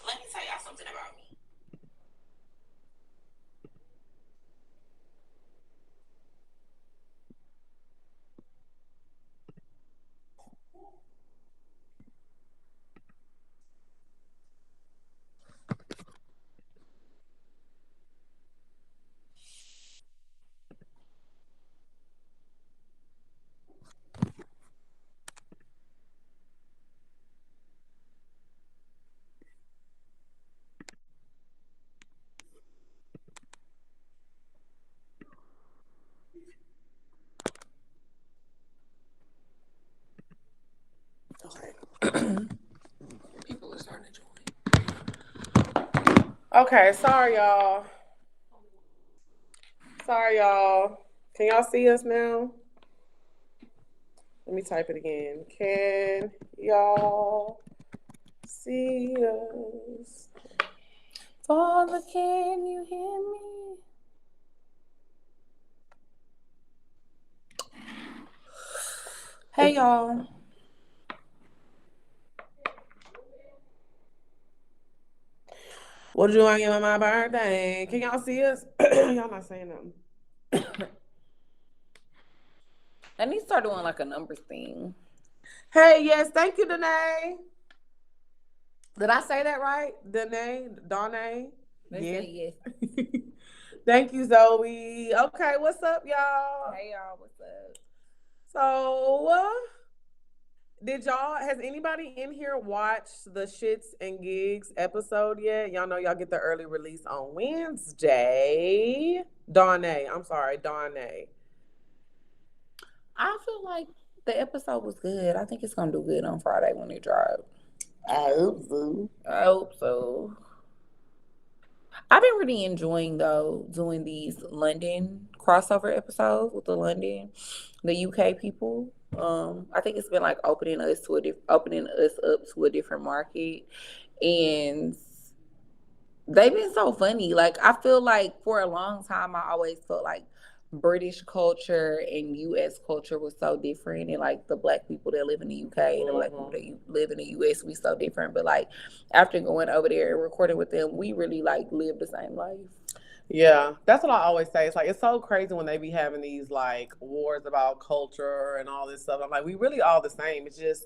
Let me tell y'all something about me. Okay. People are starting to join. Okay, sorry y'all. Sorry y'all. Can y'all see us now? Let me type it again. Can y'all see us? Father, can you hear me? Hey y'all. What do I get on my birthday? Can y'all see us? Y'all not saying nothing. I need to start doing like a numbers thing. Hey, yes, thank you, Danae. Did I say that right? Danae? Danae? They Yeah. say yes. Thank you, Zoe. Okay, what's up, y'all? Hey y'all, what's up? So, has anybody in here watched the Shits and Gigs episode yet? Y'all know y'all get the early release on Wednesday. Danae, I'm sorry, Danae. I feel like the episode was good. I think it's gonna do good on Friday when it drops. I hope so. I hope so. I've been really enjoying though doing these London crossover episodes with the UK people. I think it's been like opening us up to a different market, and they've been so funny. Like I feel like for a long time, I always felt like British culture and US culture was so different, and like the black people that live in the UK and the black people that live in the US, we so different. But like after going over there and recording with them, we really like live the same life. Yeah, that's what I always say. It's like it's so crazy when they be having these like wars about culture and all this stuff. I'm like, we really all the same. It's just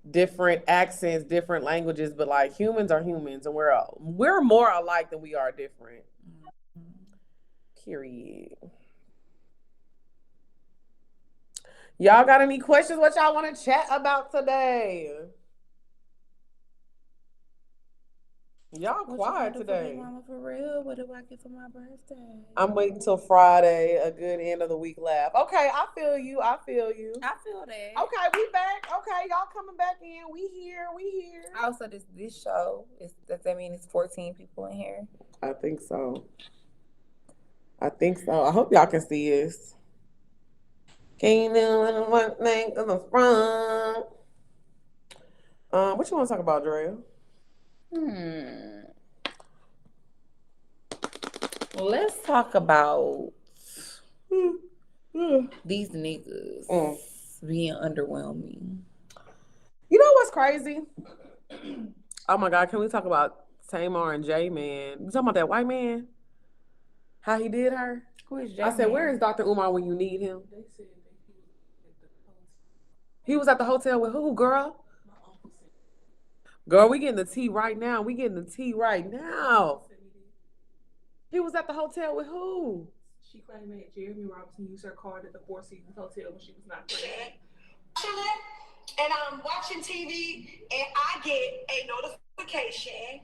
different accents, different languages, but like humans are humans, and we're more alike than we are different. Period. Y'all got any questions? What y'all want to chat about today? Y'all quiet today. Mama, for real? What do I get for my birthday? I'm waiting till Friday, a good end of the week laugh. Okay, I feel you. I feel you. I feel that. Okay, we back. Okay, y'all coming back in. We here. We here. Also, this show does that mean it's 14 people in here? I think so. I think so. I hope y'all can see us. Can you do one thing in the front? What you want to talk about, Drea? Let's talk about these niggas being underwhelming. You know what's crazy? Oh my God, can we talk about Tamar and J Man? You talking about that white man? How he did her? Who is J I said, where is Dr. Umar when you need him? He was at the hotel with who, girl? Girl, we getting the tea right now. We getting the tea right now. He was at the hotel with who? She claimed that Jeremy Robinson used her card at the Four Seasons Hotel when she was not pregnant. And I'm watching TV, and I get a notification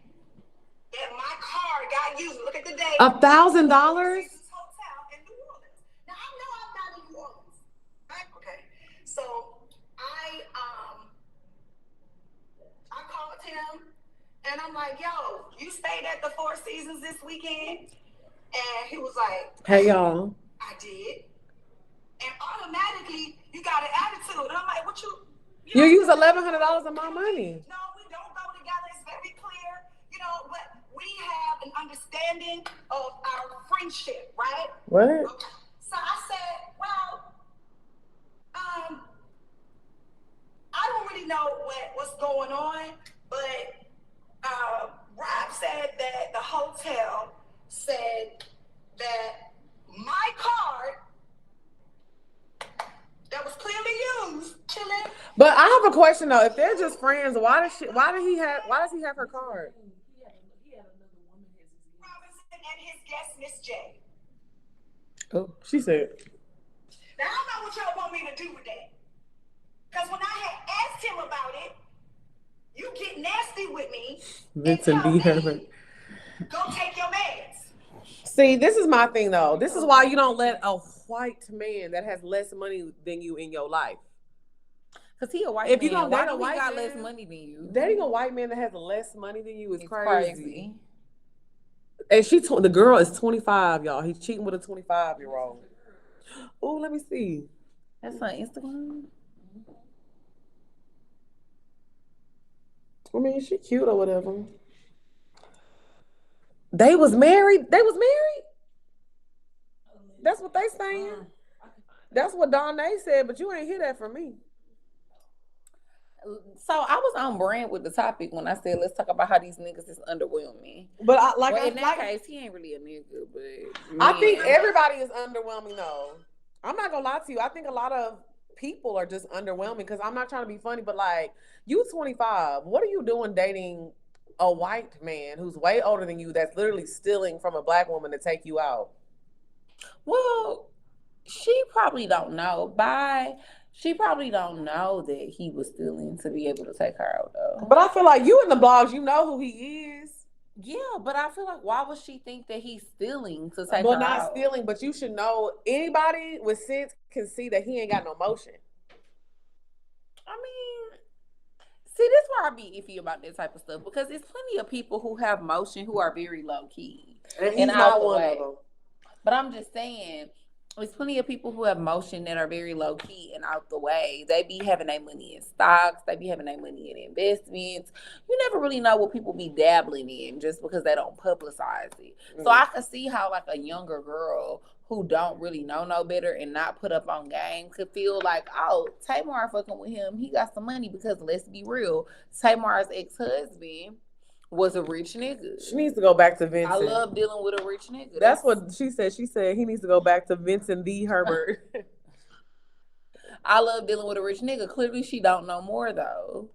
that my card got used. Look at the date. $1,000? Hotel in New Orleans. Now I know I'm not in New Orleans, right? Okay, so I called him, and I'm like, "Yo, you stayed at the Four Seasons this weekend?" And he was like, "Hey y'all, I did." And automatically, you got an attitude. And I'm like, "What you?" You use $1,100 of my money. No, we don't go understanding of our friendship, right? What? Okay. So I said, well, I don't really know what's going on, but Rob said that the hotel said that my card that was clearly used, chilling. But I have a question though. If they're just friends, why does he have her card? He had another woman as his Robinson and his guest, Miss J. Oh, she said. Now I don't know what y'all want me to do with that. Because when I had asked him about it, you get nasty with me. Vincent and D. tell Herbert. me, go take your meds. See, this is my thing though. This is why you don't let a white man that has less money than you in your life. Cause he a white If man. you don't Why date a do he white got man, less money than you? Dating a white man that has less money than you is It's crazy. And the girl is 25, y'all. He's cheating with a 25-year-old. Oh, let me see. That's on Instagram. I mean, she cute or whatever. They was married. That's what they saying. That's what Donnae said, but you ain't hear that from me. So I was on brand with the topic when I said let's talk about how these niggas is underwhelming. But In that case, he ain't really a nigga. But I think everybody is underwhelming though. I'm not gonna lie to you. I think a lot of people are just underwhelming because I'm not trying to be funny, but like you 25, what are you doing dating a white man who's way older than you that's literally stealing from a black woman to take you out? Well, she probably don't know. She probably don't know that he was stealing to be able to take her out though. But I feel like you in the blogs, you know who he is. Yeah, but I feel like why would she think that he's stealing to take Well, her not out? stealing, but you should know anybody with sense can see that he ain't got no motion. I mean, see, this is where I be iffy about that type of stuff because there's plenty of people who have motion who are very low key. And he's And out not the one way. of them. But I'm just saying, there's plenty of people who have motion that are very low key and out the way. They be having their money in stocks. They be having their money in investments. You never really know what people be dabbling in just because they don't publicize it. So I can see how like a younger girl who don't really know no better and not put up on game could feel like, oh, Tamar fucking with him. He got some money because let's be real. Tamar's ex-husband was a rich nigga. She needs to go back to Vincent. I love dealing with a rich nigga. That's what she said. She said he needs to go back to Vincent D. Herbert. I love dealing with a rich nigga. Clearly, she don't know more though.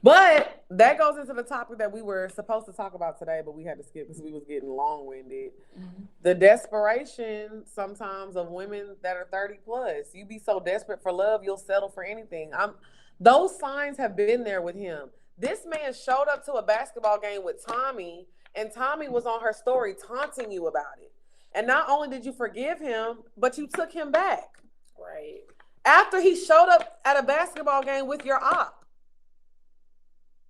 But that goes into the topic that we were supposed to talk about today, but we had to skip because we was getting long-winded. Mm-hmm. The desperation sometimes of women that are 30 plus. You be so desperate for love, you'll settle for anything. Those signs have been there with him. This man showed up to a basketball game with Tommy, and Tommy was on her story taunting you about it. And not only did you forgive him, but you took him back. Right. After he showed up at a basketball game with your op.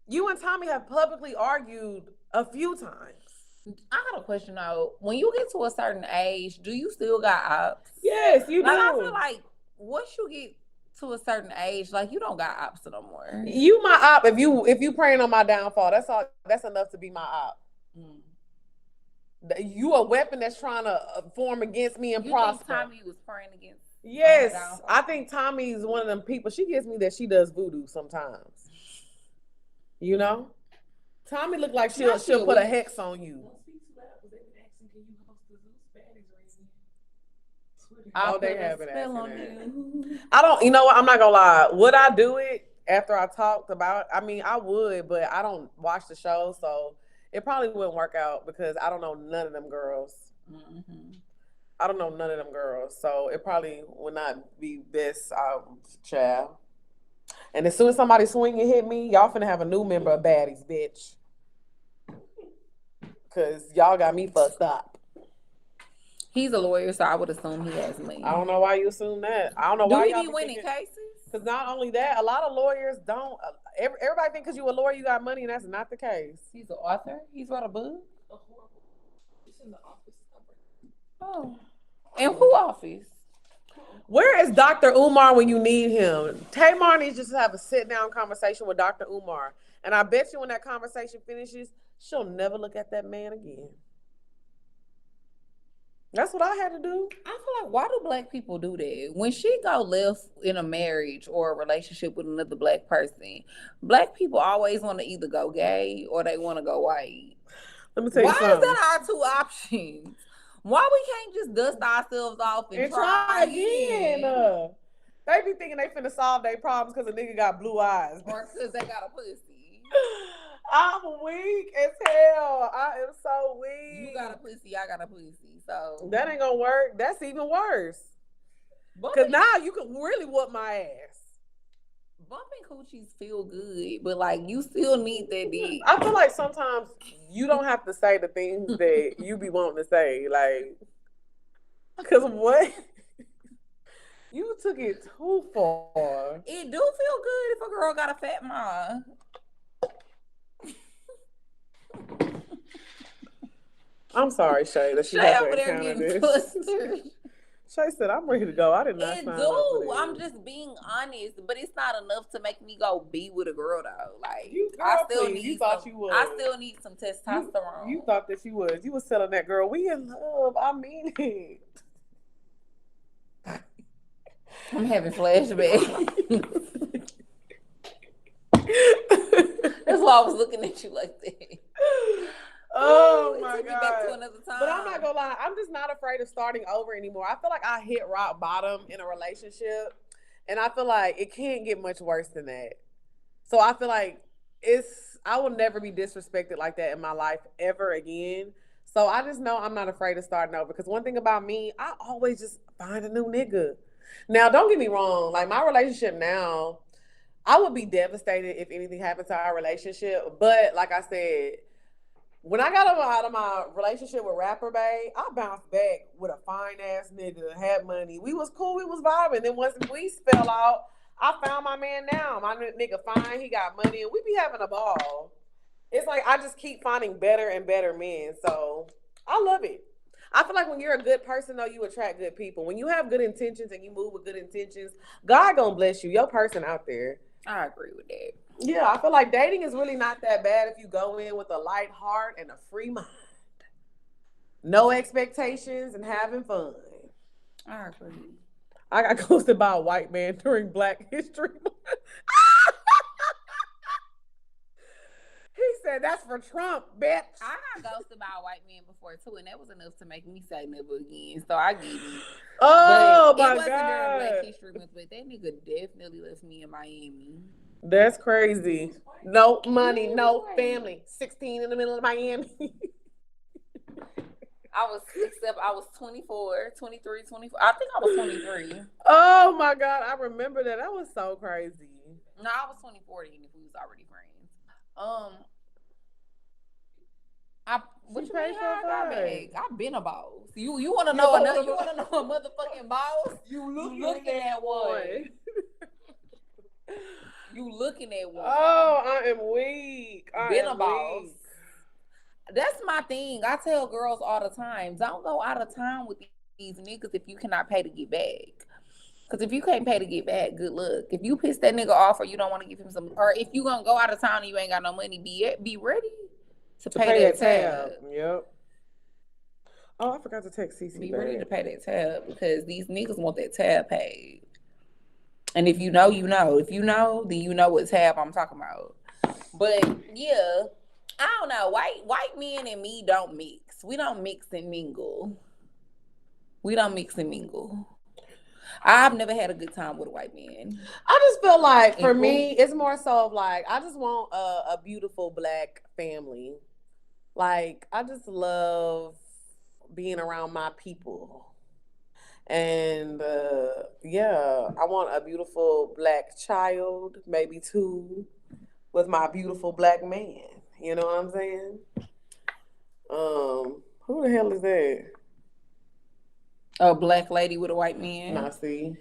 You and Tommy have publicly argued a few times. I got a question though. When you get to a certain age, do you still got ops? Yes, you do. I feel like once you get to a certain age, like you don't got ops no more. You my op if you praying on my downfall. That's all. That's enough to be my op. You a weapon that's trying to form against me and prosper. Think Tommy was praying against? Yes, I think Tommy's one of them people. She gives me that she does voodoo sometimes. You know, Tommy look like she'll put a hex on you. Oh, they have it. I don't. You know what? I'm not gonna lie. Would I do it after I talked about? I mean, I would, but I don't watch the show, so it probably wouldn't work out because I don't know none of them girls. Mm-hmm. I don't know none of them girls, so it probably would not be best, child. And as soon as somebody swing and hit me, y'all finna have a new member of Baddies, bitch. Cause y'all got me fucked up. He's a lawyer, so I would assume he has money. I don't know why you assume that. I don't know why he y'all be winning cases. Because not only that, a lot of lawyers don't. Everybody think because you a lawyer you got money, and that's not the case. He's an author. He's wrote a book. It's in the office number. Oh, and who office? Where is Dr. Umar when you need him? Tamar needs just to have a sit-down conversation with Dr. Umar. And I bet you when that conversation finishes, she'll never look at that man again. That's what I had to do. I feel like, why do black people do that? When she go left in a marriage or a relationship with another black person, black people always want to either go gay or they want to go white. Let me tell you Why is something. that our two options? Why we can't just dust ourselves off and try again? They be thinking they finna solve their problems because a nigga got blue eyes. Or because they got a pussy. I'm weak as hell. I am so weak. You got a pussy, I got a pussy. So that ain't gonna work. That's even worse. Bumping, Because now you can really whoop my ass. bumping coochies feel good, but like you still need that dick. I feel like sometimes you don't have to say the things that you be wanting to say. Like, because what? You took it too far. It do feel good if a girl got a fat mom. I'm sorry, Shay, that she Shay had to over there encounter getting this. flustered. Shay said, I'm ready to go. I did not It sign up do. for this. I'm just being honest, but it's not enough to make me go be with a girl though. Like Girl, I still please. need. You thought some, you would. I still need some testosterone. You thought that you was. You was telling that girl, we in love. I mean it. I'm having flashbacks. That's why I was looking at you like that. Oh It my took me back to God. another time. But I'm not gonna lie, I'm just not afraid of starting over anymore. I feel like I hit rock bottom in a relationship, and I feel like it can't get much worse than that. So I feel like I will never be disrespected like that in my life ever again. So I just know I'm not afraid of starting over, because one thing about me, I always just find a new nigga. Now, don't get me wrong, like my relationship now, I would be devastated if anything happened to our relationship. But like I said, when I got out of my relationship with Rapper Bay, I bounced back with a fine ass nigga, had money. We was cool, we was vibing. Then once we fell out, I found my man now. My nigga fine, he got money, and we be having a ball. It's like I just keep finding better and better men. So I love it. I feel like when you're a good person, though, you attract good people. When you have good intentions and you move with good intentions, God gonna bless you. Your person out there. I agree with that. Yeah, I feel like dating is really not that bad if you go in with a light heart and a free mind. No expectations and having fun. I agree. I got ghosted by a white man during Black History Month. He said, that's for Trump, bitch. I got ghosted by a white man before too, and that was enough to make me say never again. So I get it. Oh, but my it wasn't God. during Black History Month, but that nigga definitely left me in Miami. That's crazy. No money, no family. 16 in the middle of Miami. I was 24, 23, 24. I think I was 23. Oh my God, I remember that. That was so crazy. No, I was 24 then if we was already friends. What you mean how I got back? I've been a boss. You want to know another? You want to know a motherfucking boss? You looking at one. You looking at one. Oh, I am weak. Been a boss. That's my thing. I tell girls all the time, don't go out of town with these niggas if you cannot pay to get back. Because if you can't pay to get back, good luck. If you piss that nigga off or you don't want to give him some, or if you gonna go out of town and you ain't got no money, be ready to pay that tab. Yep. Oh, I forgot to text CC. Be ready to pay that tab because these niggas want that tab paid. And if you know, you know. If you know, then you know what tab I'm talking about. But yeah, I don't know. White men and me don't mix. We don't mix and mingle. I've never had a good time with a white man. I just feel like for me, it's more so of like I just want a beautiful Black family. Like I just love being around my people. And yeah, I want a beautiful Black child, maybe 2, with my beautiful Black man. You know what I'm saying? Who the hell is that? A Black lady with a white man. I see.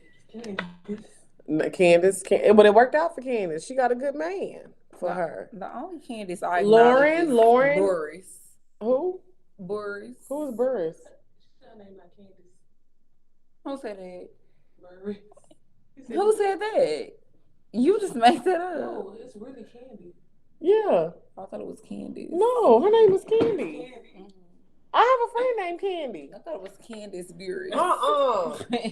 Candace, but it worked out for Candace. She got a good man for her. The only Candace I Lauren. Boris. Who? Boris. Who's Boris? Her name not Candace. Who said that? Murray. He said, Who said that? You just made that up. no, it's really Candy. Yeah. I thought it was Candace. No, her name is Candy. Candy. I have a friend named Candy. I thought it was Candace Beers. What's the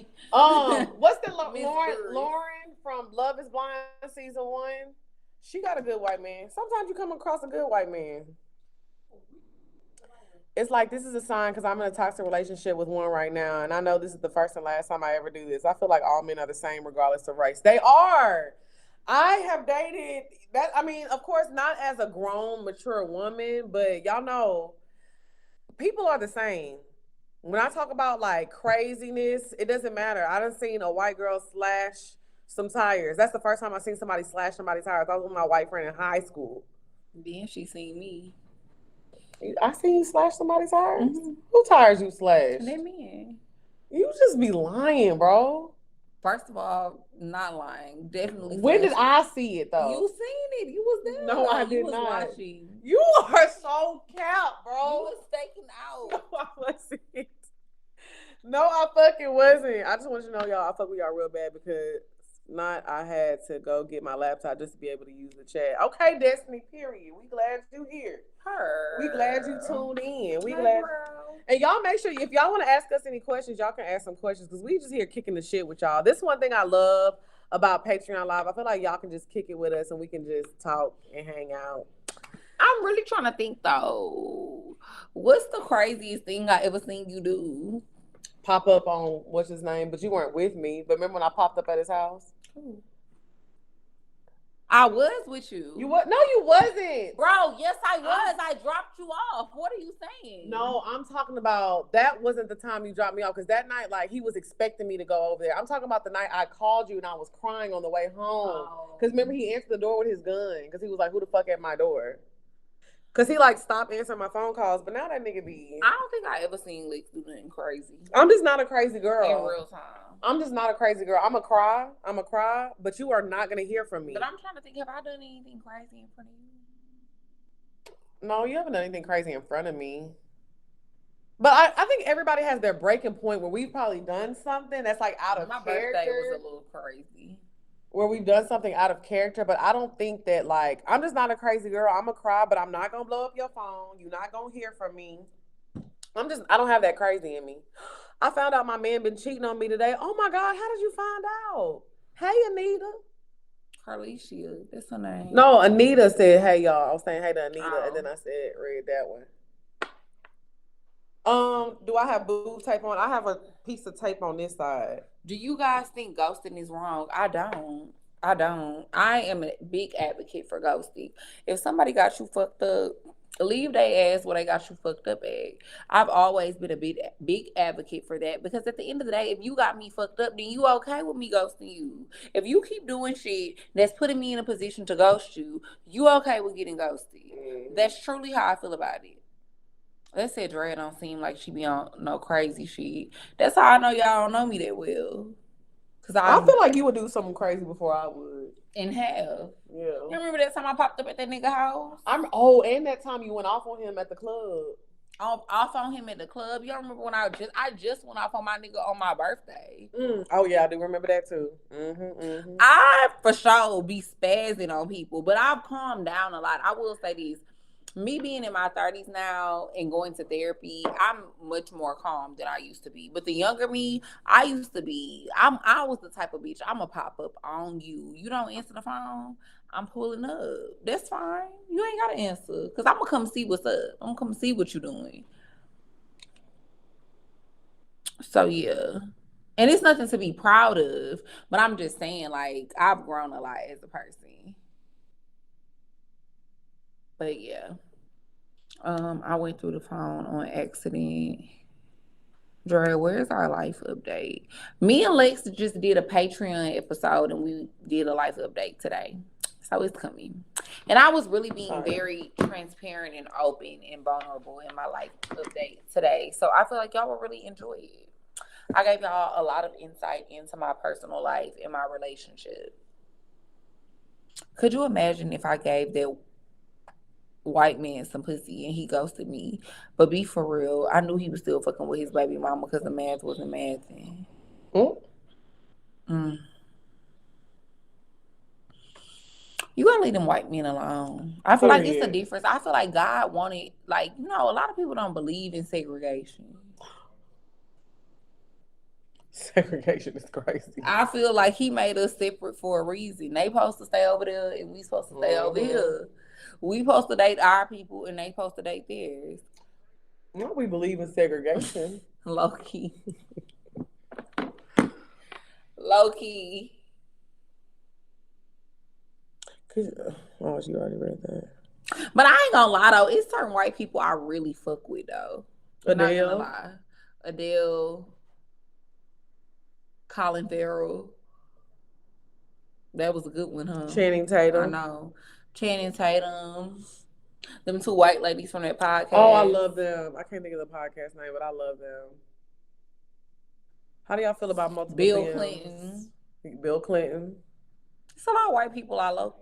Miss Lauren? Burris. Lauren from Love Is Blind season 1. She got a good white man. Sometimes you come across a good white man. It's like, this is a sign because I'm in a toxic relationship with one right now, and I know this is the first and last time I ever do this. I feel like all men are the same regardless of race. They are. I have dated that. I mean, of course, not as a grown, mature woman, but y'all know, people are the same. When I talk about like craziness, it doesn't matter. I done seen a white girl slash some tires. That's the first time I seen somebody slash somebody's tires. I was with my white friend in high school. Then she seen me. I seen you slash somebody's tires. Mhm. Who tires you slash? And then me. You just be lying, bro. First of all, not lying. Definitely. When did slashed. I see it though? You seen it? You was there. No, I You did was not. watching. You are so cap, You bro. was faking out. No, I wasn't. No, I fucking wasn't. I just want you to know, y'all, I fuck with y'all real bad because I had to go get my laptop just to be able to use the chat. Okay, Destiny, period. We glad you here. We glad you tuned in. We glad. And y'all make sure, if y'all want to ask us any questions, y'all can ask some questions because we just here kicking the shit with y'all. This is one thing I love about Patreon Live. I feel like y'all can just kick it with us and we can just talk and hang out. I'm really trying to think though. What's the craziest thing I ever seen you do? Pop up on what's his name, but you weren't with me. But remember when I popped up at his house? I was with you. You what? No, you wasn't. Bro, yes, I was. I dropped you off. What are you saying? No, I'm talking about that wasn't the time you dropped me off because that night, like, he was expecting me to go over there. I'm talking about the night I called you and I was crying on the way home. Because remember, he answered the door with his gun because he was like, who the fuck at my door? Because he, like, stopped answering my phone calls. But now that nigga be. I don't think I ever seen Lex do nothing crazy. I'm just not a crazy girl. In real time. I'm just not a crazy girl. I'm a cry, but you are not going to hear from me. But I'm trying to think, have I done anything crazy in front of you? No, you haven't done anything crazy in front of me. But I think everybody has their breaking point where we've probably done something that's like out of My character. birthday was a little crazy. Where we've done something out of character, but I don't think that, like, I'm just not a crazy girl. I'm a cry, but I'm not going to blow up your phone. You're not going to hear from me. I don't have that crazy in me. I found out my man been cheating on me today. Oh my God, how did you find out? Hey, Anita. Carlicia, that's her name. No, Anita said, hey, y'all. I was saying hey to Anita, Oh. and then I said, read that one. Do I have boob tape on? I have a piece of tape on this side. Do you guys think ghosting is wrong? I don't. I am a big advocate for ghosting. If somebody got you fucked up, leave their ass where they got you fucked up at. I've always been a big advocate for that because at the end of the day, if you got me fucked up, then you okay with me ghosting you. If you keep doing shit that's putting me in a position to ghost you, you okay with getting ghosted. Mm-hmm. That's truly how I feel about it. They said Drea don't seem like she be on no crazy shit. That's how I know y'all don't know me that well. Cause I feel like you would do something crazy before I would. in hell. Yeah. You remember that time I popped up at that nigga house? And that time you went off on him at the club. Off on him at the club. You don't remember when I just went off on my nigga on my birthday. Oh yeah, I do remember that too. Mm-hmm. I for sure be spazzing on people, but I've calmed down a lot. I will say this. Me being in my 30s now and going to therapy, I'm much more calm than I used to be. But the younger me, I used to be. I was the type of bitch. I'm going to pop up on you. You don't answer the phone, I'm pulling up. That's fine. You ain't got to answer because I'm going to come see what's up. I'm going to come see what you're doing. So, yeah. And it's nothing to be proud of. But I'm just saying, like, I've grown a lot as a person. But yeah, I went through the phone on accident. Dre, where's our life update? Me and Lex just did a Patreon episode and we did a life update today. So it's coming. And I was really being very transparent and open and vulnerable in my life update today. So I feel like y'all will really enjoy it. I gave y'all a lot of insight into my personal life and my relationship. Could you imagine if I gave that white man some pussy and he ghosted me? But be for real, I knew he was still fucking with his baby mama because the math wasn't mathing. Mm. You gotta leave them white men alone. I feel like it's a Period. difference. I feel like God wanted, like, a lot of people don't believe in segregation. Segregation is crazy. I feel like he made us separate for a reason. They supposed to stay over there and we supposed to stay over here. We supposed to date our people and they supposed to date theirs. No, we believe in segregation. Low key. Low key. Oh, you already read that. But I ain't gonna lie though, it's certain white people I really fuck with though. I'm not gonna Adele. lie. Adele, Colin Farrell. That was a good one, huh? Channing I Tatum. know. Channing Tatum. Them two white ladies from that podcast. Oh, I love them. I can't think of the podcast name, but I love them. How do y'all feel about multiple Bill Bims? Clinton. Bill Clinton. It's a lot of white people I love.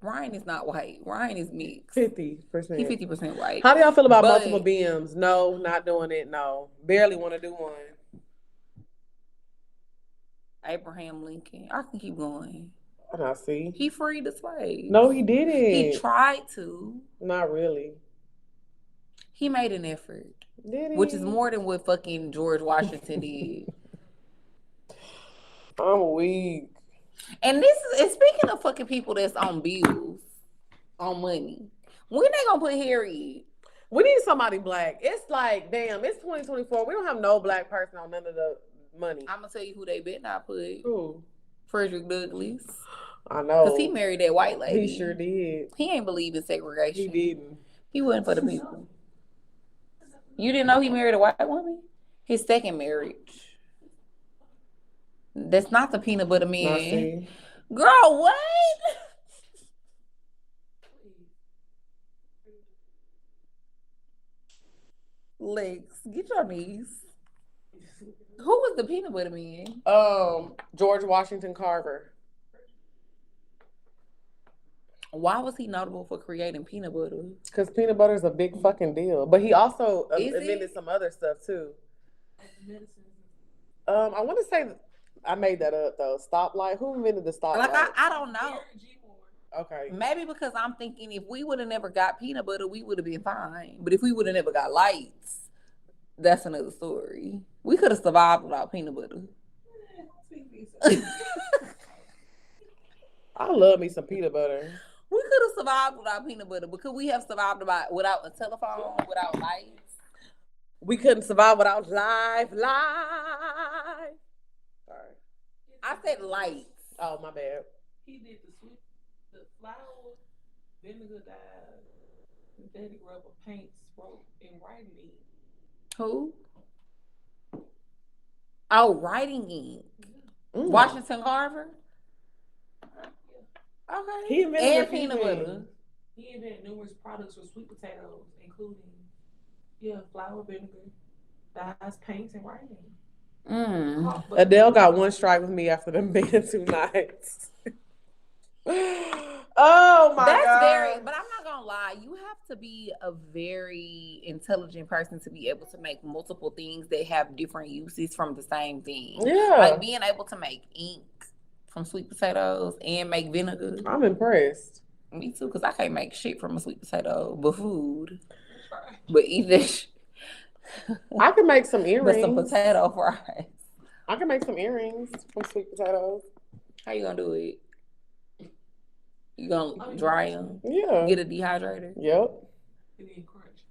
Ryan is not white. Ryan is mixed. 50%. He 50% white. How do y'all feel about But- multiple BMs? No, not doing it. No. Barely want to do one. Abraham Lincoln. I can keep going. I see. He freed the slaves. No, he didn't. He tried to. Not really. He made an effort. Did he? Which is more than what fucking George Washington did. I'm weak. And speaking of fucking people that's on bills, on money, when they gonna put Harriet? We need somebody black. It's like, damn, it's 2024. We don't have no black person on none of the money. I'm gonna tell you who they better not put. Who? Frederick Douglass. I know. Because he married that white lady. He sure did. He ain't believe in segregation. He didn't. He wasn't for the people. You didn't know he married a white woman? His second marriage. That's not the peanut butter man. I see. Girl, what? Legs, get your knees. Who was the peanut butter man? George Washington Carver. Why was he notable for creating peanut butter? Because peanut butter is a big fucking deal. But he also Is invented it? some other stuff too. I want to say I made that up though. Stoplight. Who invented the stoplight? Like I don't know. Okay. Maybe because I'm thinking if we would have never got peanut butter, we would have been fine. But if we would have never got lights, that's another story. We could have survived without peanut butter. I love me some peanut butter. We could have survived without peanut butter, but could we have survived without a telephone, without lights? We couldn't survive without live. Sorry. I said lights. Oh, my bad. He did the flour, vinegar dye, synthetic rubber, paints, rope, and writing ink. Who? Oh, writing ink. Mm. Washington Carver. Okay. He invented and a few peanut butter. things. He invented numerous products for sweet potatoes, including flour, vinegar, dyes, paints, and writing. Mm. Adele got one strike with me after them being 2 nights. Oh my That's God. very, but I'm not gonna lie, you have to be a very intelligent person to be able to make multiple things that have different uses from the same thing. Yeah. Like being able to make ink from sweet potatoes and make vinegar. I'm impressed. Me too, because I can't make shit from a sweet potato, but food. But eat that shit. I can make some But earrings. some potato fries. I can make some earrings from sweet potatoes. How you gonna do it? You gonna dry them? Yeah. Get a dehydrator? Yep. And then crunch.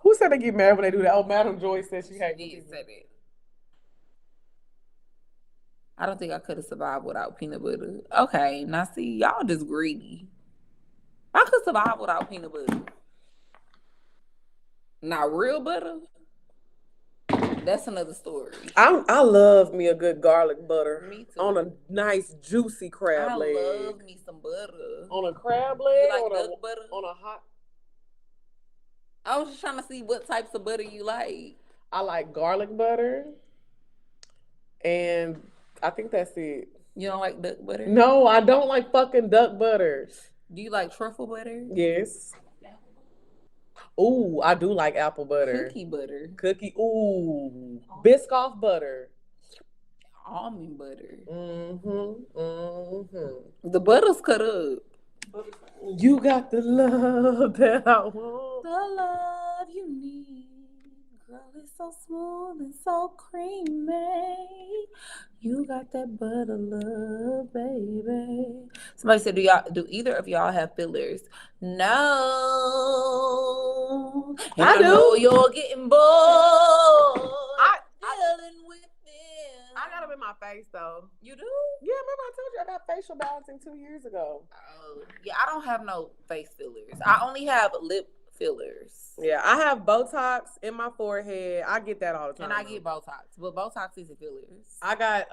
Who said they get mad when they do that? Oh, Madam Joy said she hates Did it. say that. I don't think I could have survived without peanut butter. Okay, now see, y'all just greedy. I could survive without peanut butter. Not real butter. That's another story. I love me a good garlic butter. Me too. On a nice juicy crab I leg. love me some butter. On a crab leg. You like on duck butter? On a hot. I was just trying to see what types of butter you like. I like garlic butter. And I think that's it. You don't like duck butter? No, I don't like fucking duck butter. Do you like truffle butter? Yes. Ooh, I do like apple butter. Cookie butter, Cookie. Ooh, Biscoff butter. almond butter. Mm-hmm. The butter's cut up. You got the love that I want. The love you need, girl, it's so smooth and so creamy. You got that butter love, baby. Somebody said, do either of y'all have fillers? No. And I do. know you're getting bored. Dealing with them. I got them in my face though. You do? Yeah, remember I told you I got facial balancing 2 years ago. Oh, yeah, I don't have no face fillers. I only have lip fillers. Yeah, I have Botox in my forehead. I get that all the time. And I get Botox, but Botox isn't fillers. I got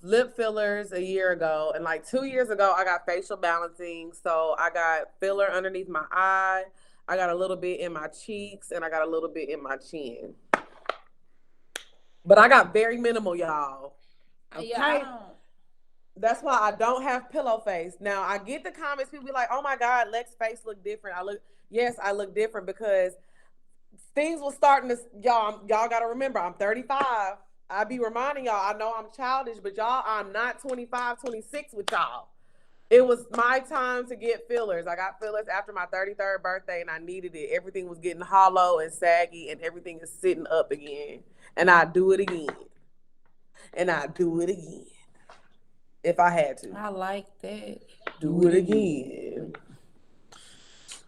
lip fillers a year ago, and like 2 years ago, I got facial balancing. So I got filler underneath my eye. I got a little bit in my cheeks, and I got a little bit in my chin. But I got very minimal, y'all. Okay. Yeah, I don't. That's why I don't have pillow face. Now I get the comments. People be like, "Oh my God, Lex's face look different." Yes, I look different because things was starting to. Y'all got to remember, I'm 35. I be reminding y'all. I know I'm childish, but y'all, I'm not 25, 26 with y'all. It was my time to get fillers. I got fillers after my 33rd birthday, and I needed it. Everything was getting hollow and saggy, and everything is sitting up again. And I do it again. And I do it again. If I had to. I like that. Do it again.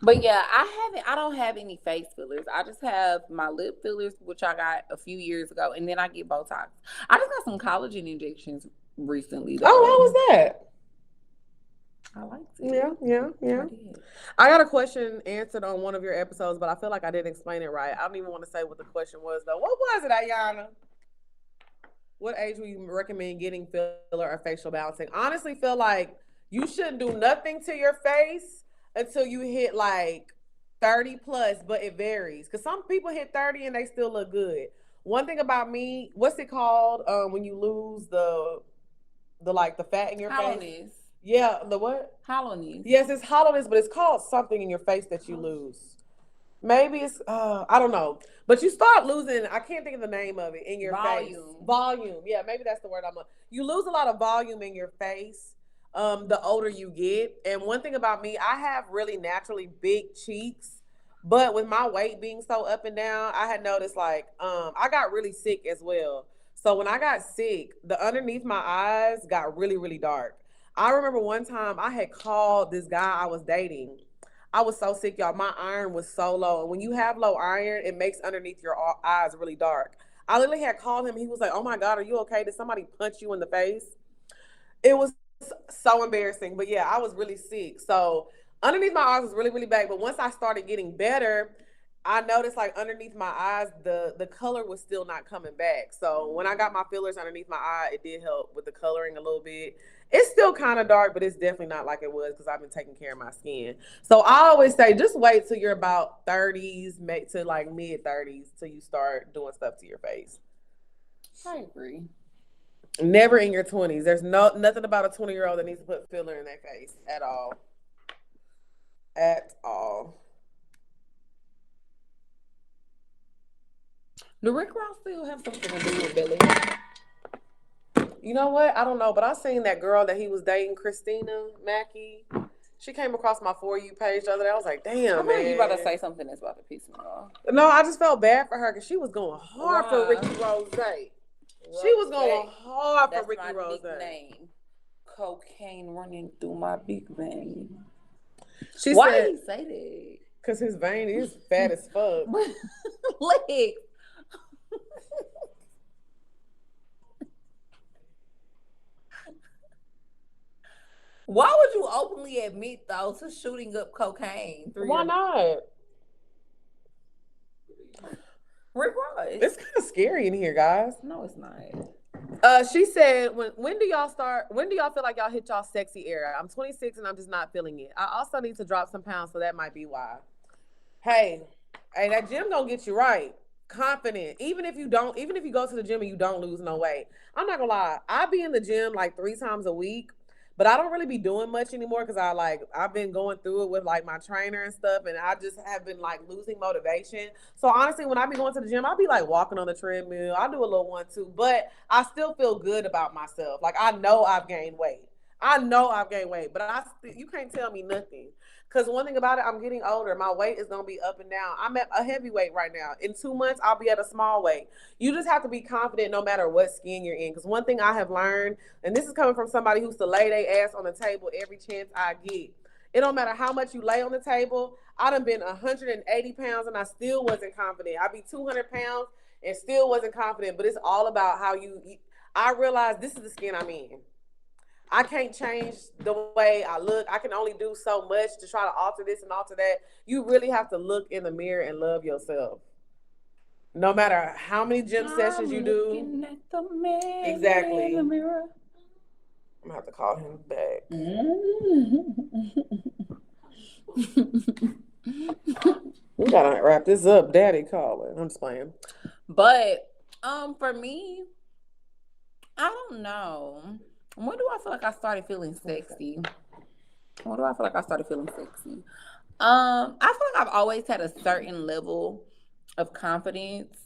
But yeah, I don't have any face fillers. I just have my lip fillers, which I got a few years ago, and then I get Botox. I just got some collagen injections recently, though. Oh, how was that? I liked it. Yeah. I did. I got a question answered on one of your episodes, but I feel like I didn't explain it right. I don't even want to say what the question was, though. What was it, Ayana? What age would you recommend getting filler or facial balancing? Honestly, feel like you shouldn't do nothing to your face until you hit like 30 plus, but it varies. Because some people hit 30 and they still look good. One thing about me, what's it called when you lose the fat in your Hollowness. face? Yeah, the what? Hollowness. Yes, it's hollowness, but it's called something in your face that you lose. Maybe it's I don't know, but you start losing. I can't think of the name of it in your face. Volume. Yeah, maybe that's the word you lose a lot of volume in your face. The older you get, and one thing about me, I have really naturally big cheeks, but with my weight being so up and down, I had noticed like I got really sick as well. So when I got sick, the underneath my eyes got really, really dark. I remember one time I had called this guy I was dating. I was so sick, y'all. My iron was so low. And when you have low iron, it makes underneath your eyes really dark. I literally had called him. He was like, "Oh my God, are you okay? Did somebody punch you in the face?" It was so embarrassing. But yeah, I was really sick. So underneath my eyes was really, really bad. But once I started getting better, I noticed like underneath my eyes, the color was still not coming back. So when I got my fillers underneath my eye, it did help with the coloring a little bit. It's still kind of dark, but it's definitely not like it was because I've been taking care of my skin. So I always say just wait till you're about 30s, to like mid 30s till you start doing stuff to your face. I agree. Never in your 20s. There's nothing about a 20-year-old that needs to put filler in their face at all. At all. Do Rick Ross still have something to do with Billy? You know what? I don't know, but I seen that girl that he was dating, Christina Mackey. She came across my For You page the other day. I was like, damn, man. You about to say something that's about to piss me off. No, I just felt bad for her because she was going hard for Ricky Rose. She was going hard for Ricky Rose. Name. Cocaine running through my big vein. Why did he say that? Because his vein is fat as fuck. Legs. Why would you openly admit, though, to shooting up cocaine? Why not? Rick Ross. It's kind of scary in here, guys. No, it's not. She said, when do y'all feel like y'all hit y'all sexy era? I'm 26 and I'm just not feeling it. I also need to drop some pounds, so that might be why. Hey, that gym gonna get you right. Confident. Even if you go to the gym and you don't lose no weight. I'm not gonna lie. I be in the gym like 3 times a week. But I don't really be doing much anymore because I've been going through it with like my trainer and stuff, and I just have been like losing motivation. So honestly, when I be going to the gym, I'll be like walking on the treadmill. I'll do a little 1-2, but I still feel good about myself. Like I know I've gained weight. But you can't tell me nothing. Because one thing about it, I'm getting older. My weight is going to be up and down. I'm at a heavy weight right now. In 2 months, I'll be at a small weight. You just have to be confident no matter what skin you're in. Because one thing I have learned, and this is coming from somebody who used to lay their ass on the table every chance I get. It don't matter how much you lay on the table. I done been 180 pounds and I still wasn't confident. I be 200 pounds and still wasn't confident. But it's all about how you eat. I realized this is the skin I'm in. I can't change the way I look. I can only do so much to try to alter this and alter that. You really have to look in the mirror and love yourself. No matter how many gym sessions you do. Looking at the man Exactly. in the mirror. I'm going to have to call him back. We got to wrap this up. Daddy calling. I'm just playing. But for me, I don't know. When do I feel like I started feeling sexy? I feel like I've always had a certain level of confidence,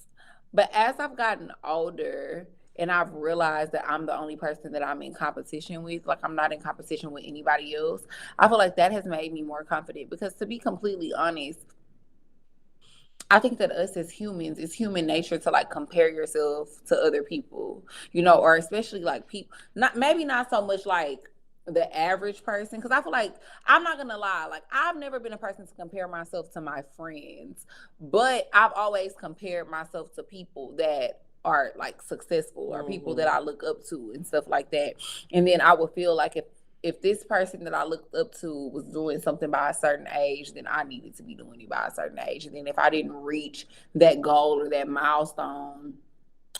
but as I've gotten older and I've realized that I'm the only person that I'm in competition with, like I'm not in competition with anybody else, I feel like that has made me more confident because, to be completely honest, I think that us as humans, it's human nature to like compare yourself to other people, or especially like people, maybe not so much like the average person. Because I feel like, I'm not going to lie, like I've never been a person to compare myself to my friends, but I've always compared myself to people that are like successful or people that I look up to and stuff like that. And then I would feel like if this person that I looked up to was doing something by a certain age, then I needed to be doing it by a certain age. And then if I didn't reach that goal or that milestone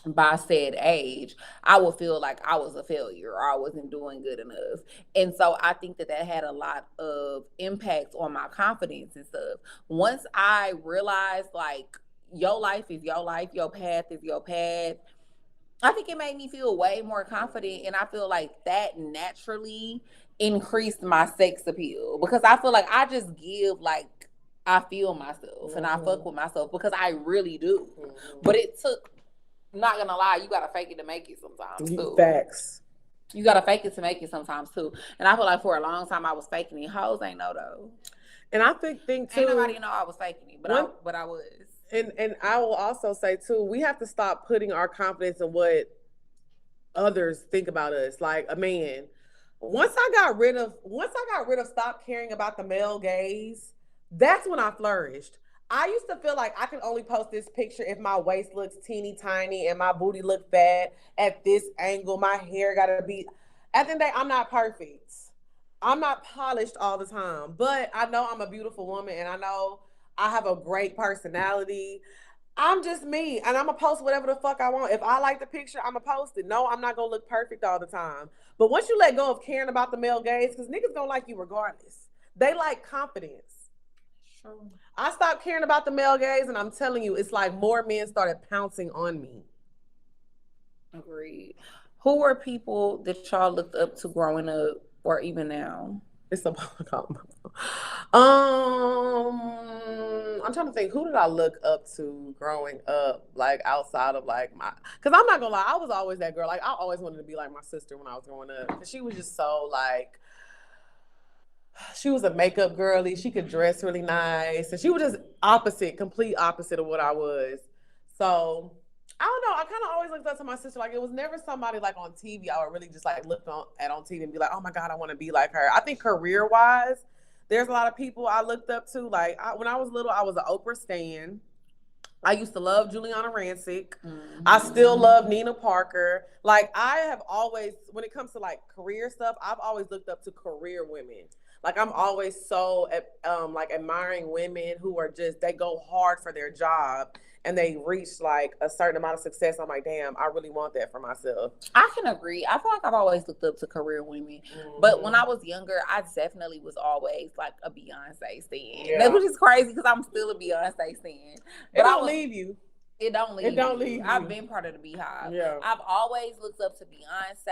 by said age, I would feel like I was a failure or I wasn't doing good enough. And so I think that had a lot of impact on my confidence and stuff. Once I realized like your life is your life, your path is your path, I think it made me feel way more confident, and I feel like that naturally increased my sex appeal because I feel like I just give like I feel myself and I fuck with myself because I really do. But it took, not gonna lie, you gotta fake it to make it sometimes too. Facts. You gotta fake it to make it sometimes too. And I feel like for a long time I was faking it. Hoes ain't know though. And I think too. Ain't nobody know I was faking it, but I was. And I will also say too, we have to stop putting our confidence in what others think about us. Like a man, once I got rid of stop caring about the male gaze, that's when I flourished. I used to feel like I can only post this picture if my waist looks teeny tiny and my booty look fat at this angle. My hair gotta be. At the end of the day, I'm not perfect. I'm not polished all the time, but I know I'm a beautiful woman and I know I have a great personality. I'm just me, and I'm going to post whatever the fuck I want. If I like the picture, I'm going to post it. No, I'm not going to look perfect all the time. But once you let go of caring about the male gaze, because niggas don't like you regardless. They like confidence. True. I stopped caring about the male gaze, and I'm telling you, it's like more men started pouncing on me. Agreed. Who were people that y'all looked up to growing up or even now? It's a I'm trying to think, who did I look up to growing up, like outside of like because I'm not gonna lie, I was always that girl. Like I always wanted to be like my sister when I was growing up because she was just so like, she was a makeup girly. She could dress really nice, and she was just complete opposite of what I was. So I don't know. I kind of always looked up to my sister. Like it was never somebody like on TV I would really just like look on TV and be like, oh my God, I want to be like her. I think career wise, there's a lot of people I looked up to. Like when I was little, I was an Oprah stan. I used to love Juliana Rancic. Mm-hmm. I still love Nina Parker. Like I have always, when it comes to like career stuff, I've always looked up to career women. Like I'm always so like admiring women who are just, they go hard for their job and they reach like a certain amount of success. I'm like, damn, I really want that for myself. I can agree. I feel like I've always looked up to career women. Mm-hmm. But when I was younger, I definitely was always like a Beyonce stan. Yeah. Which is crazy because I'm still a Beyonce stan. But I don't leave you. It don't leave. It don't you. leave I've you. been part of the Beehive. Yeah. I've always looked up to Beyonce.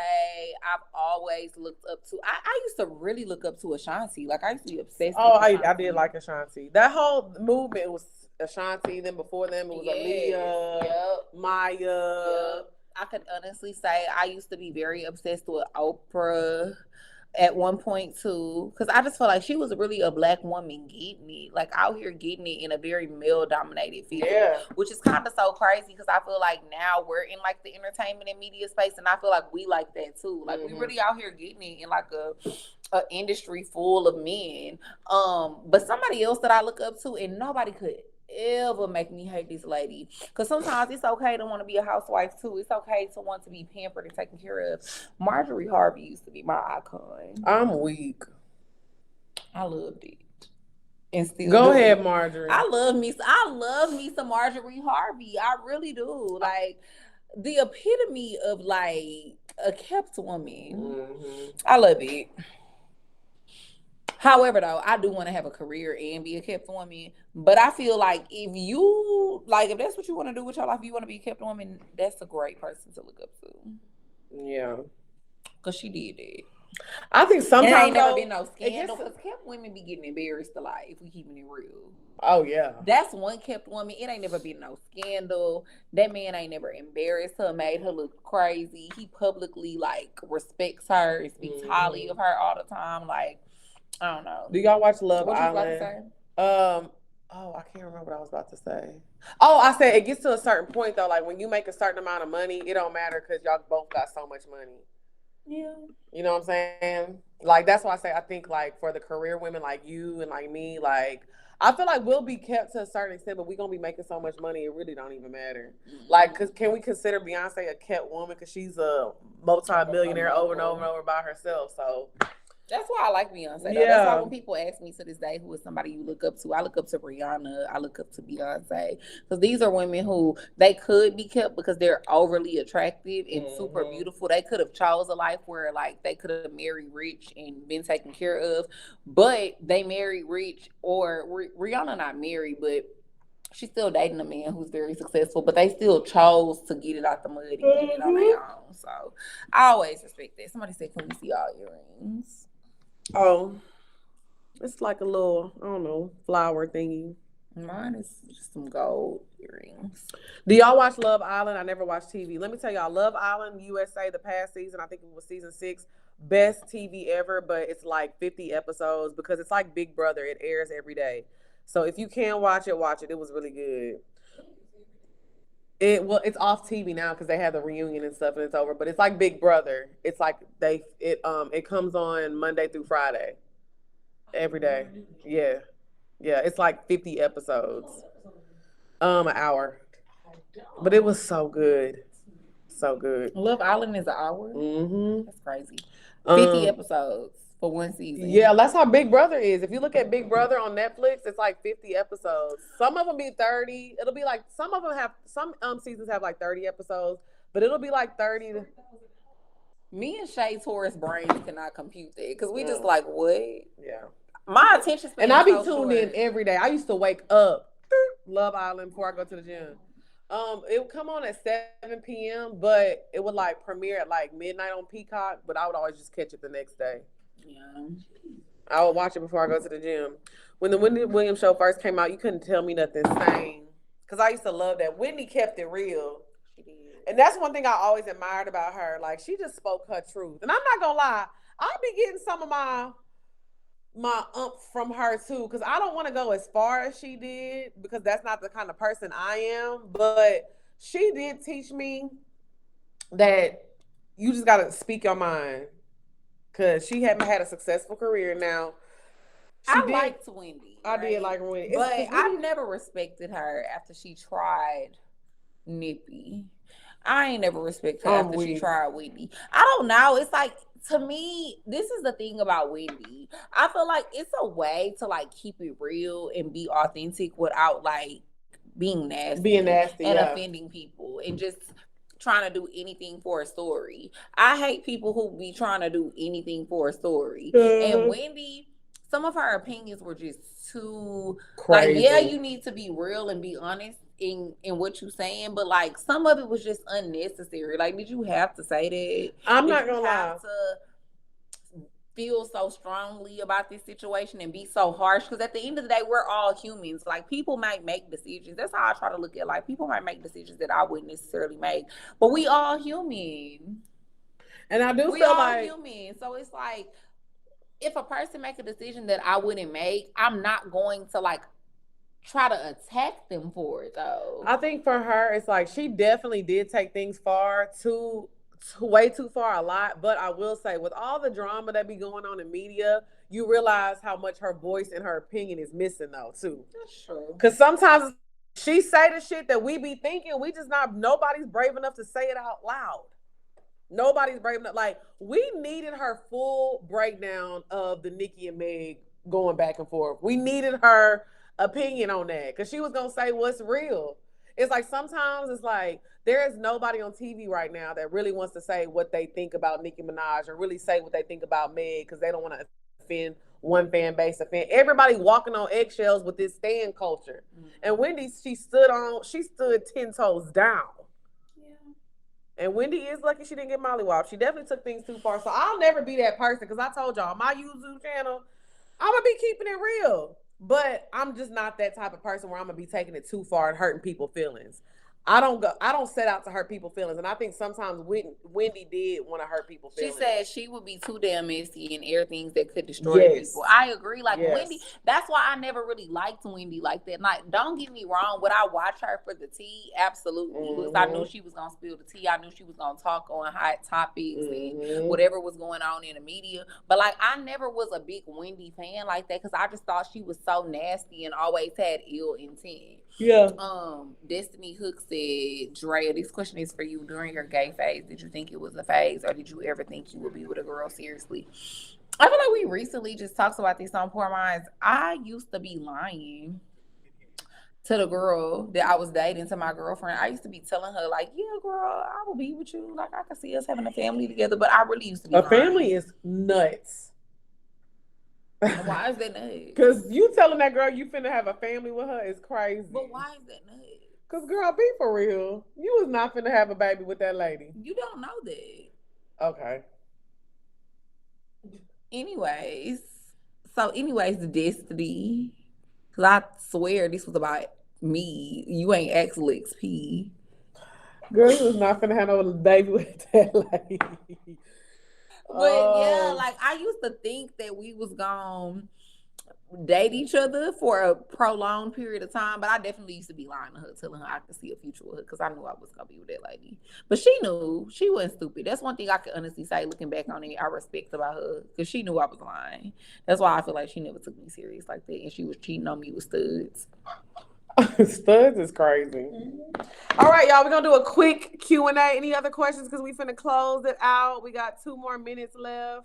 I've always looked up to. I used to really look up to Ashanti. Like I used to be obsessed. Oh, with I did like Ashanti. That whole movement was Ashanti. Then before them, it was Aaliyah, Yep. Maya. Yep. I could honestly say I used to be very obsessed with Oprah at one point too, because I just felt like she was really a black woman getting it, like out here getting it in a very male dominated field. Yeah. Which is kind of so crazy because I feel like now we're in like the entertainment and media space, and I feel like we like that too. Like we really out here getting it in like a industry full of men. But somebody else that I look up to, and nobody could ever make me hate this lady, because sometimes it's okay to want to be a housewife too. It's okay to want to be pampered and taken care of. Marjorie Harvey used to be my icon. I'm weak. I loved it. And still Go do. ahead, Marjorie. I love me some Marjorie Harvey. I really do. Like the epitome of like a kept woman. I love it. However, though, I do want to have a career and be a kept woman. But I feel like if that's what you want to do with your life, you want to be a kept woman, that's a great person to look up to. Yeah. Because she did it. I think sometimes And ain't never though, been no scandal. Because kept women be getting embarrassed a lot if we keeping it real. Oh yeah. That's one kept woman. It ain't never been no scandal. That man ain't never embarrassed her, made her look crazy. He publicly like respects her and speaks highly of her all the time. Like, I don't know. Do y'all watch Love What you was Island? about to say? Oh, I can't remember what I was about to say. Oh, I said it gets to a certain point though. Like when you make a certain amount of money, it don't matter because y'all both got so much money. Yeah. You know what I'm saying? Like that's why I say I think like for the career women like you and like me, like I feel like we'll be kept to a certain extent, but we're gonna be making so much money it really don't even matter. Like, can we consider Beyonce a kept woman because she's a multi-millionaire over and over and over by herself? So that's why I like Beyonce. Though. Yeah. That's why when people ask me to this day who is somebody you look up to, I look up to Rihanna, I look up to Beyonce. Because these are women who they could be kept because they're overly attractive and super beautiful. They could have chose a life where like they could have married rich and been taken care of. But they married rich, or Rihanna not married, but she's still dating a man who's very successful, but they still chose to get it out the mud and get it on their own. So I always respect that. Somebody said, can we see all earrings? Oh, it's like a little, I don't know, flower thingy. Mine is just some gold earrings. Do y'all watch Love Island? I never watched TV. Let me tell y'all, Love Island USA, the past season, I think it was season 6, best TV ever, but it's like 50 episodes because it's like Big Brother. It airs every day. So if you can watch it, watch it. It was really good. It's off TV now because they had the reunion and stuff and it's over. But it's like Big Brother. It's like it comes on Monday through Friday, every day. Yeah, it's like 50 episodes, an hour. But it was so good, so good. Love Island is an hour. That's crazy. 50 episodes for one season. Yeah, that's how Big Brother is. If you look at Big Brother on Netflix, it's like 50 episodes. Some of them be 30. It'll be like some of them have some seasons have like 30 episodes, but it'll be like 30 to... Me and Shay Taurus brains cannot compute that because we just like what? Yeah. My attention span. And I be so tuned short. in every day. I used to wake up Love Island before I go to the gym. It would come on at 7 p.m., but it would like premiere at like midnight on Peacock, but I would always just catch it the next day. Yeah. I would watch it before I go to the gym. When the Wendy Williams show first came out, you couldn't tell me nothing sane. Because I used to love that. Whitney kept it real. She did. And that's one thing I always admired about her. Like, she just spoke her truth. And I'm not going to lie, I'll be getting some of my from her too. Because I don't want to go as far as she did. Because that's not the kind of person I am. But she did teach me that you just got to speak your mind. Because she hadn't had a successful career now. I liked Wendy. I did like Wendy. But I've never respected her after she tried Nippy. I ain't never respected her after she tried Wendy. I don't know. It's like, to me, this is the thing about Wendy. I feel like it's a way to like keep it real and be authentic without like being nasty. And offending people and just trying to do anything for a story. I hate people who be trying to do anything for a story. And Wendy, some of her opinions were just too crazy. Like, yeah, you need to be real and be honest in what you saying, but like some of it was just unnecessary. Like, did you have to say that? I'm Did not you gonna have lie. to feel so strongly about this situation and be so harsh? Because at the end of the day, we're all humans. Like, people might make decisions. That's how I try to look at life. People might make decisions that I wouldn't necessarily make, but we all human. And I do We feel all like human. So it's like, if a person make a decision that I wouldn't make, I'm not going to like try to attack them for it though. I think for her, it's like she definitely did take things way too far a lot. But I will say, with all the drama that be going on in media, you realize how much her voice and her opinion is missing though too. That's true. Because sometimes she say the shit that we be thinking, we just not, nobody's brave enough to say it out loud. Nobody's brave enough. Like, we needed her full breakdown of the Nicki and Meg going back and forth. We needed her opinion on that because she was gonna say what's real. It's like sometimes it's like there is nobody on TV right now that really wants to say what they think about Nicki Minaj or really say what they think about Meg because they don't want to offend one fan base, offend everybody walking on eggshells with this stan culture. Mm-hmm. And Wendy, she stood 10 toes down. And Wendy is lucky she didn't get mollywopped. She definitely took things too far. So I'll never be that person because I told y'all, my YouTube channel, I'm going to be keeping it real. But I'm just not that type of person where I'm going to be taking it too far and hurting people's feelings. I don't set out to hurt people's feelings. And I think sometimes Wendy did want to hurt people's feelings. She said she would be too damn messy in everything that could destroy people. I agree. Like, Wendy, that's why I never really liked Wendy like that. Like, don't get me wrong. Would I watch her for the tea? Absolutely. Because I knew she was going to spill the tea. I knew she was going to talk on hot topics and whatever was going on in the media. But, like, I never was a big Wendy fan like that because I just thought she was so nasty and always had ill intent. Yeah. Destiny Hook said, Drea, this question is for you. During your gay phase, did you think it was a phase or did you ever think you would be with a girl seriously? I feel like we recently just talked about this on Poor Minds. I used to be lying to the girl that I was dating, to my girlfriend. I used to be telling her, like, yeah, girl, I will be with you. Like, I could see us having a family together. But I really used to be lying. Family is nuts. Why is that nuts? Because you telling that girl you finna have a family with her is crazy. But why is that nuts? Because, girl, be for real. You was not finna have a baby with that lady. You don't know that. Okay. Anyways, the Destiny. Because I swear this was about me. You ain't asked Lex P. Girl, you was not finna have no baby with that lady. But yeah, like I used to think that we was gonna date each other for a prolonged period of time, but I definitely used to be lying to her, telling her I could see a future with her because I knew I was gonna be with that lady. But she knew. She wasn't stupid. That's one thing I could honestly say, looking back on it, I respect about her because she knew I was lying. That's why I feel like she never took me serious like that, and she was cheating on me with studs. Studs is crazy. Mm-hmm. All right, y'all, we're gonna do a quick Q&A. Any other questions? Because we finna close it out. We got 2 more minutes left.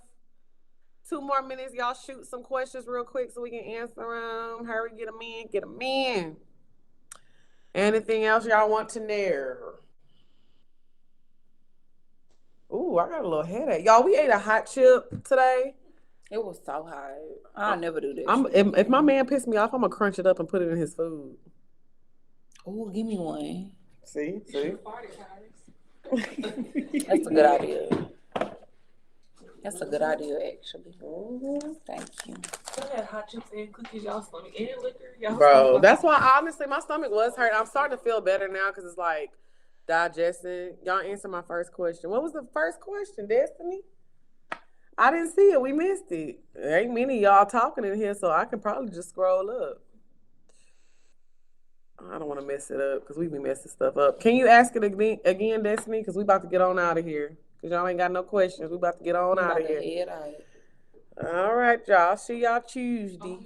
2 more minutes. Y'all shoot some questions real quick so we can answer them. Hurry, get them in. Anything else y'all want to know? Ooh, I got a little headache. Y'all, we ate a hot chip today. It was so hot. I never do this. If my man pissed me off, I'm gonna crunch it up and put it in his food. Oh, give me one. See? That's a good idea. That's a good idea, actually. Mm-hmm. Thank you. I had hot chips and cookies, y'all stomach and liquor. Bro, that's why, honestly, my stomach was hurt. I'm starting to feel better now because it's like digesting. Y'all answer my first question. What was the first question, Destiny? I didn't see it. We missed it. There ain't many of y'all talking in here, so I can probably just scroll up. I don't want to mess it up because we be messing stuff up. Can you ask it again, Destiny? Because we about to get on out of here. Because y'all ain't got no questions. We about to get on out of here. All right, y'all. See y'all Tuesday.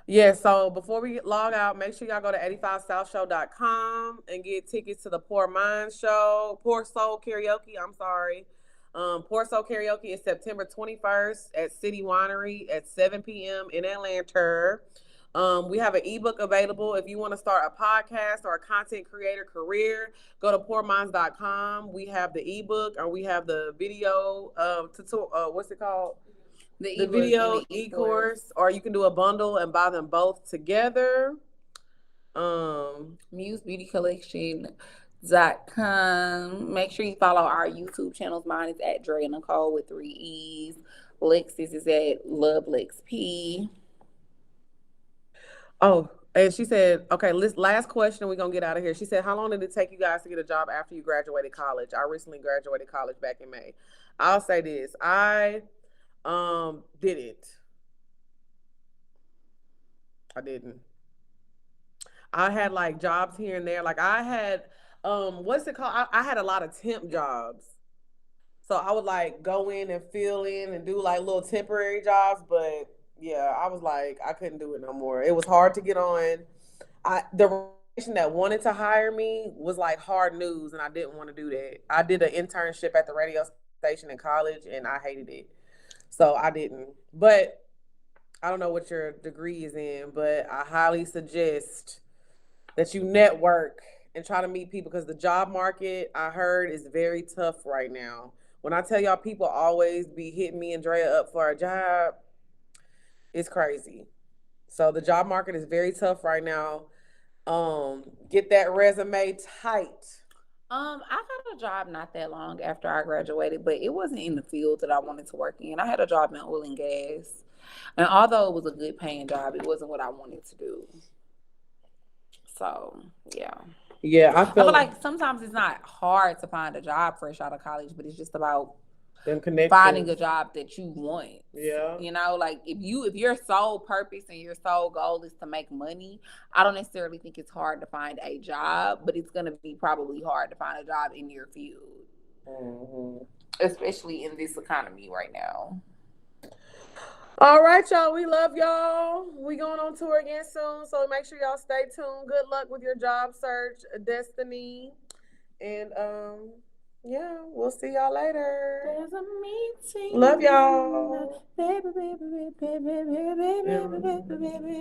Yeah, so before we log out, make sure y'all go to 85southshow.com and get tickets to the Poor Minds show. Poor Soul Karaoke, I'm sorry. Poor Soul Karaoke is September 21st at City Winery at 7 p.m. in Atlanta. We have an ebook available. If you want to start a podcast or a content creator career, go to poorminds.com. We have the ebook or we have the video tutorial. What's it called? the ebook video and the e-course, or you can do a bundle and buy them both together. Muse Beauty Collection.com. Make sure you follow our YouTube channels. Mine is at Dre Nicole with 3 E's. Lex's is at LoveLexP. Oh, and she said, okay, last question, we're gonna get out of here. She said, how long did it take you guys to get a job after you graduated college? I recently graduated college back in May. I'll say this. I didn't. I didn't. I had like jobs here and there. Like I had what's it called? I had a lot of temp jobs. So I would like go in and fill in and do like little temporary jobs, but yeah, I was like I couldn't do it no more. It was hard to get on. The organization that wanted to hire me was like hard news, and I didn't want to do that. I did an internship at the radio station in college, and I hated it, so I didn't. But I don't know what your degree is in, but I highly suggest that you network and try to meet people, because the job market, I heard, is very tough right now. When I tell y'all, people always be hitting me and Drea up for a job, it's crazy. So the job market is very tough right now. Get that resume tight. I got a job not that long after I graduated, but it wasn't in the field that I wanted to work in. I had a job in oil and gas. And although it was a good paying job, it wasn't what I wanted to do. So, yeah. Yeah, I I feel like sometimes it's not hard to find a job fresh out of college, but it's just about them connections. Finding a job that you want. Yeah. You know, like if your sole purpose and your sole goal is to make money, I don't necessarily think it's hard to find a job, but it's going to be probably hard to find a job in your field. Mm-hmm. Especially in this economy right now. All right, y'all. We love y'all. We going on tour again soon, so make sure y'all stay tuned. Good luck with your job search, Destiny. And yeah, we'll see y'all later. There's a meeting. Love y'all. Baby, baby, baby, baby, baby, baby, baby, baby.